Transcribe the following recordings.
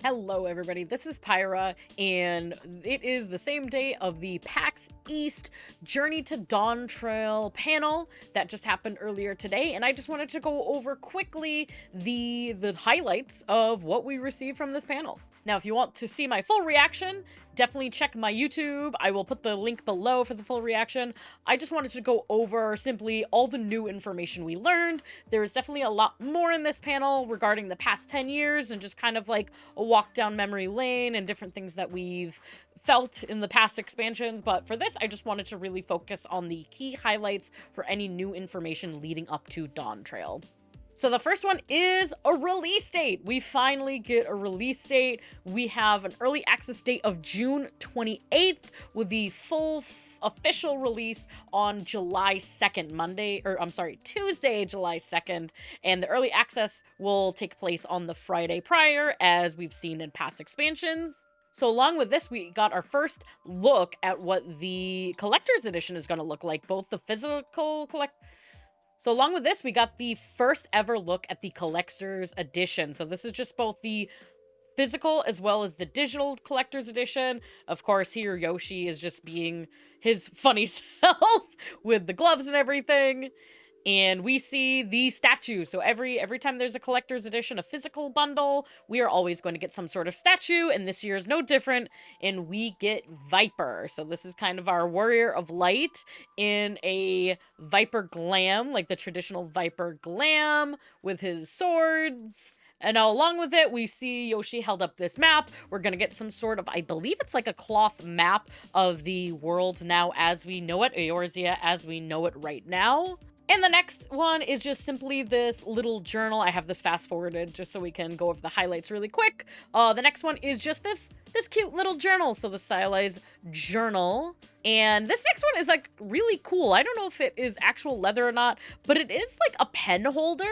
Hello everybody, this is Pyra, and it is the same day of the PAX East Journey to Dawntrail panel that just happened earlier today, and I just wanted to go over quickly the highlights of what we received from this panel. Now, if you want to see my full reaction, definitely check my YouTube. I will put the link below for the full reaction. I just wanted to go over simply all the new information we learned. There's definitely a lot more in this panel regarding the past 10 years and just kind of like a walk down memory lane and different things that we've felt in the past expansions. But for this, I just wanted to really focus on the key highlights for any new information leading up to Dawntrail. So the first one is a release date. We finally get a release date. We have an early access date of June 28th with the full official release on July 2nd, Tuesday, July 2nd. And the early access will take place on the Friday prior, as we've seen in past expansions. So along with this, we got our first look at what the collector's edition is going to look like, both the physical So along with this, we got the first ever look at the collector's edition. So this is just both the physical as well as the digital collector's edition. Of course, here Yoshi is just being his funny self with the gloves and everything. And we see the statue. So every time there's a collector's edition, a physical bundle, we are always going to get some sort of statue. And this year is no different. And we get Viper. So this is kind of our Warrior of Light in a Viper glam, like the traditional Viper glam with his swords. And now along with it, we see Yoshi held up this map. We're going to get some sort of, I believe it's like a cloth map of the world now as we know it, Eorzea as we know it right now. And the next one is just simply this little journal. I have this fast forwarded just so we can go over the highlights really quick. The next one is just this cute little journal. So the stylized journal. And this next one is like really cool. I don't know if it is actual leather or not, but it is like a pen holder.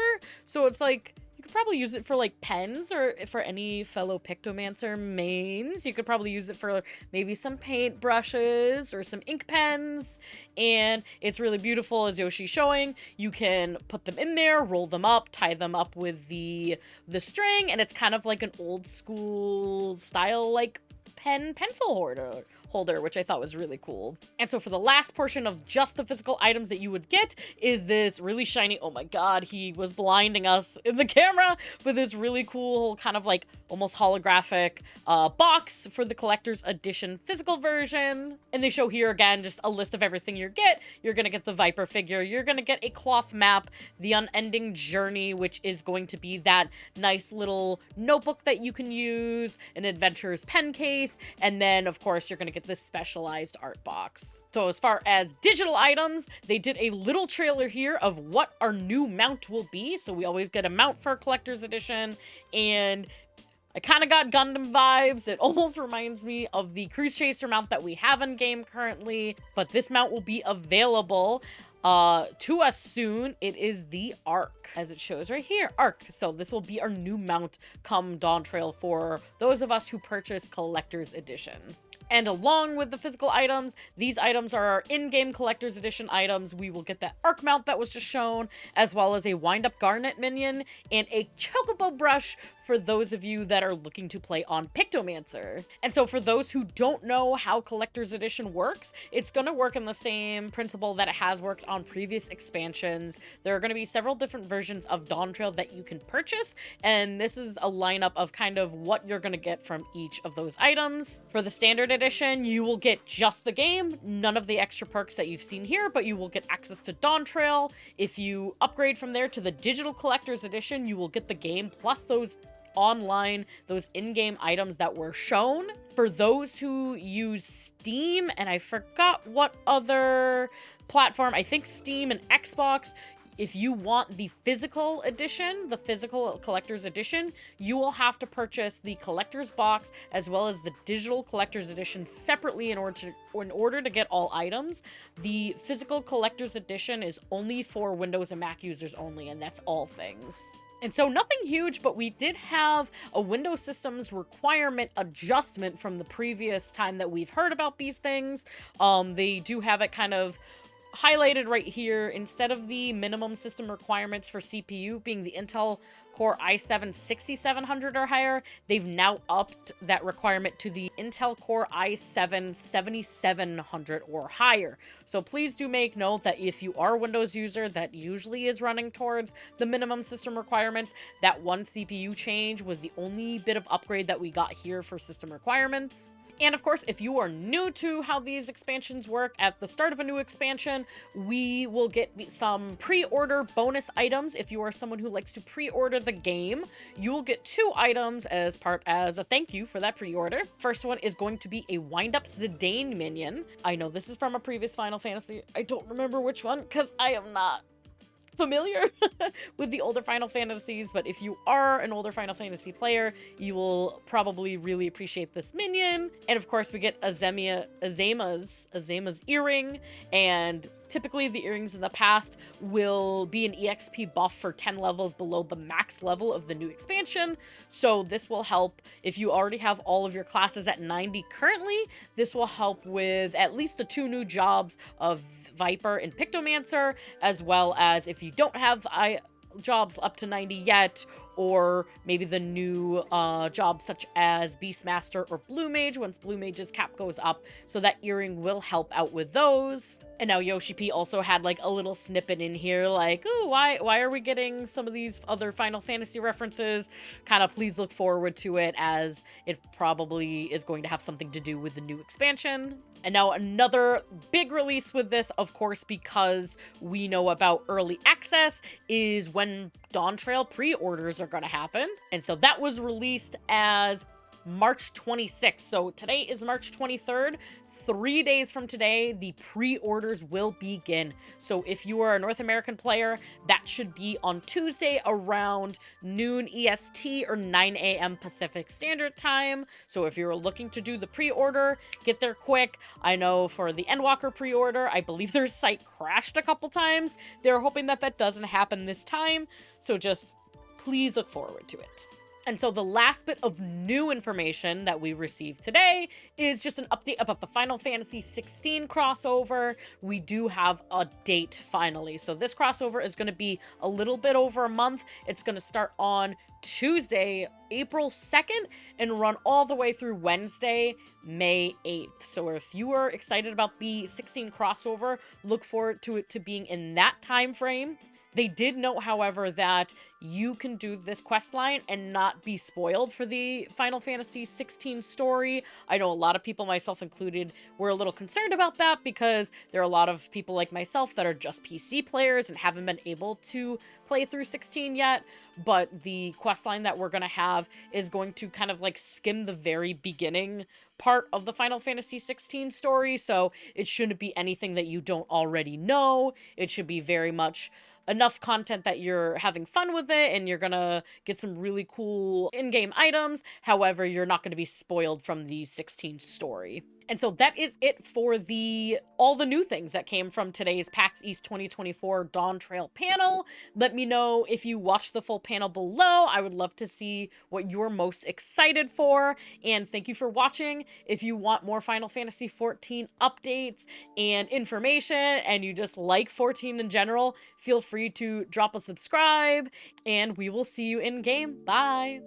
So it's like, you could probably use it for like pens, or for any fellow Pictomancer mains. You could probably use it for maybe some paint brushes or some ink pens. And it's really beautiful, as Yoshi's showing. You can put them in there, roll them up, tie them up with the string, and it's kind of like an old school style like pencil holder, which I thought was really cool. And so for the last portion of just the physical items that you would get is this really shiny, oh my god, he was blinding us in the camera with this really cool kind of like almost holographic box for the collector's edition physical version. And they show here again just a list of everything you get. You're gonna get the Viper figure, you're gonna get a cloth map, the Unending Journey, which is going to be that nice little notebook that you can use, an adventurer's pen case, and then of course you're gonna get this specialized art box. So as far as digital items, they did a little trailer here of what our new mount will be. So we always get a mount for a collector's edition, and I kind of got Gundam vibes. It almost reminds me of the Cruise Chaser mount that we have in game currently, but this mount will be available to us soon. It is the Arc, as it shows right here, Arc. So this will be our new mount come Dawntrail for those of us who purchase collector's edition. And along with the physical items, these items are our in-game collector's edition items. We will get that Arc mount that was just shown, as well as a wind-up Garnet minion and a Chocobo brush for those of you that are looking to play on Pictomancer. And so for those who don't know how collector's edition works, it's going to work in the same principle that it has worked on previous expansions. There are going to be several different versions of Dawntrail that you can purchase, and this is a lineup of kind of what you're going to get from each of those items. For the standard edition, you will get just the game, none of the extra perks that you've seen here, but you will get access to Dawntrail. If you upgrade from there to the digital collector's edition, you will get the game plus those online, those in-game items that were shown. For those who use Steam, and I forgot what other platform, I think Steam and Xbox, if you want the physical edition, the physical collector's edition, you will have to purchase the collector's box as well as the digital collector's edition separately in order to get all items. The physical collector's edition is only for Windows and Mac users only, and that's all things. And so nothing huge, but we did have a Windows systems requirement adjustment from the previous time that we've heard about these things. They do have it kind of highlighted right here. Instead of the minimum system requirements for CPU being the Intel Core i7 6700 or higher, they've now upped that requirement to the Intel Core i7 7700 or higher. So please do make note that if you are a Windows user that usually is running towards the minimum system requirements, that one CPU change was the only bit of upgrade that we got here for system requirements. And of course, if you are new to how these expansions work, at the start of a new expansion, we will get some pre-order bonus items. If you are someone who likes to pre-order the game, you will get 2 items as a thank you for that pre-order. First one is going to be a wind-up Zidane minion. I know this is from a previous Final Fantasy. I don't remember which one because I am not familiar with the older Final Fantasies, but if you are an older Final Fantasy player, you will probably really appreciate this minion. And of course, we get Azema's earring, and typically the earrings in the past will be an EXP buff for 10 levels below the max level of the new expansion. So this will help if you already have all of your classes at 90 currently. This will help with at least the 2 new jobs of Viper and Pictomancer, as well as if you don't have jobs up to 90 yet, or maybe the new jobs such as Beastmaster or Blue Mage once Blue Mage's cap goes up. So that earring will help out with those. And now Yoshi P also had like a little snippet in here like, oh, why are we getting some of these other Final Fantasy references? Kind of please look forward to it, as it probably is going to have something to do with the new expansion. And now another big release with this, of course, because we know about early access, is when Dawntrail pre-orders are going to happen. And so that was released as March 26th. So today is March 23rd. 3 days from today, the pre-orders will begin. So if you are a North American player, that should be on Tuesday around noon EST or 9 a.m. Pacific Standard Time. So if you're looking to do the pre-order, get there quick. I know for the Endwalker pre-order, I believe their site crashed a couple times. They're hoping that that doesn't happen this time. So just please look forward to it. And so the last bit of new information that we received today is just an update about the Final Fantasy XVI crossover. We do have a date finally. So this crossover is going to be a little bit over a month. It's going to start on Tuesday, April 2nd, and run all the way through Wednesday, May 8th. So if you are excited about the 16 crossover, look forward to it to being in that time frame. They did note, however, that you can do this quest line and not be spoiled for the Final Fantasy XVI story. I know a lot of people, myself included, were a little concerned about that because there are a lot of people like myself that are just PC players and haven't been able to play through 16 yet. But the quest line that we're going to have is going to kind of like skim the very beginning part of the Final Fantasy XVI story. So it shouldn't be anything that you don't already know. It should be very much enough content that you're having fun with it and you're gonna get some really cool in-game items. However, you're not going to be spoiled from the 16 story. And so that is it for all the new things that came from today's PAX East 2024 Dawntrail panel. Let me know if you watched the full panel below. I would love to see what you're most excited for. And thank you for watching. If you want more Final Fantasy XIV updates and information, and you just like 14 in general, feel free to drop a subscribe, and we will see you in game. Bye!